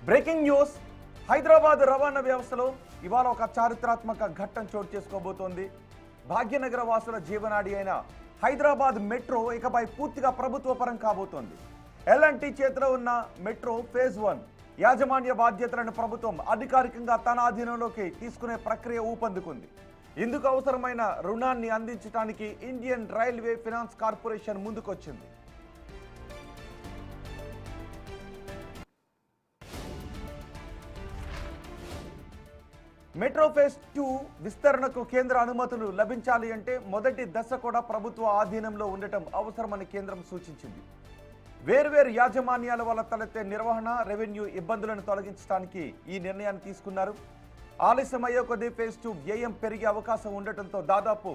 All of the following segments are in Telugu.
Breaking news. హైదరాబాద్ రవాణా వ్యవస్థలో ఇవాళ ఒక చారిత్రాత్మక ఘట్టం చోటు చేసుకోబోతోంది. భాగ్యనగర వాసుల జీవనాడి అయిన హైదరాబాద్ మెట్రో ఇకపై పూర్తిగా ప్రభుత్వ పరం కాబోతోంది. ఎల్ఎన్టీ చేతిలో ఉన్న మెట్రో ఫేజ్ 1 యాజమాన్య బాధ్యతలను ప్రభుత్వం అధికారికంగా తన అధీనంలోకి తీసుకునే ప్రక్రియ ఊపందుకుంది. ఇందుకు అవసరమైన రుణాన్ని అందించడానికి ఇండియన్ రైల్వే ఫైనాన్స్ కార్పొరేషన్ ముందుకొచ్చింది. మెట్రో ఫేజ్ 2 విస్తరణకు కేంద్ర అనుమతులు లభించాలి అంటే మొదటి దశ కూడా ప్రభుత్వ ఆధీనంలో ఉండటం అవసరమని కేంద్రం సూచించింది. వేర్వేరు యాజమాన్యాల వల్ల తలెత్తే నిర్వహణ, రెవెన్యూ ఇబ్బందులను తొలగించడానికి ఈ నిర్ణయాన్ని తీసుకున్నారు. ఆలస్యమయ్యే కొద్దీ ఫేజ్ 2 వ్యయం పెరిగే అవకాశం ఉండటంతో దాదాపు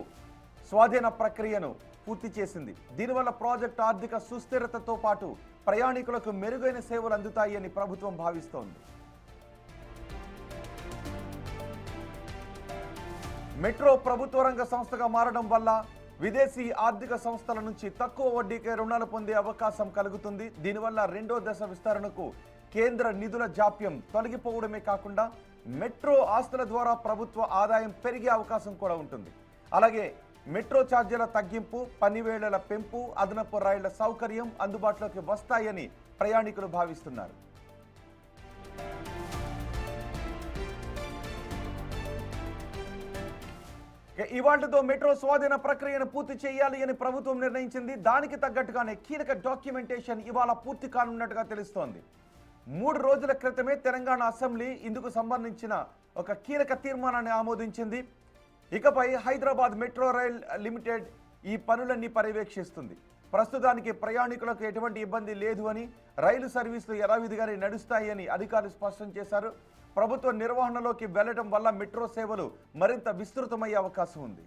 స్వాధీన ప్రక్రియను పూర్తి చేసింది. దీనివల్ల ప్రాజెక్టు ఆర్థిక సుస్థిరతతో పాటు ప్రయాణికులకు మెరుగైన సేవలు అందుతాయి అని ప్రభుత్వం భావిస్తోంది. మెట్రో ప్రభుత్వ రంగ సంస్థగా మారడం వల్ల విదేశీ ఆర్థిక సంస్థల నుంచి తక్కువ వడ్డీకే రుణాలు పొందే అవకాశం కలుగుతుంది. దీనివల్ల రెండో దశ విస్తరణకు కేంద్ర నిధుల జాప్యం తొలగిపోవడమే కాకుండా మెట్రో ఆస్తుల ద్వారా ప్రభుత్వ ఆదాయం పెరిగే అవకాశం కూడా ఉంటుంది. అలాగే మెట్రో ఛార్జీల తగ్గింపు, పనివేళల పెంపు, అదనపు రైళ్ల సౌకర్యం అందుబాటులోకి వస్తాయని ప్రయాణికులు భావిస్తున్నారు. ఇవాళతో మెట్రో స్వాధీన ప్రక్రియను పూర్తి చేయాలి అని ప్రభుత్వం నిర్ణయించింది. దానికి తగ్గట్టుగానే కీలక డాక్యుమెంటేషన్ ఇవాళ పూర్తి కానున్నట్టుగా తెలుస్తోంది. 3 రోజుల క్రితమే తెలంగాణ అసెంబ్లీ ఇందుకు సంబంధించిన ఒక కీలక తీర్మానాన్ని ఆమోదించింది. ఇకపై హైదరాబాద్ మెట్రో రైల్ లిమిటెడ్ ఈ పనులన్నీ పర్యవేక్షిస్తుంది. ప్రస్తుతానికి ప్రయాణికులకు ఎటువంటి ఇబ్బంది లేదు అని, రైలు సర్వీసులు యథావిధిగానే నడుస్తాయి అని అధికారులు స్పష్టం చేశారు. ప్రభుత్వ నిర్వహణలోకి వెళ్లడం వల్ల మెట్రో సేవలు మరింత విస్తృతమయ్యే అవకాశం ఉంది.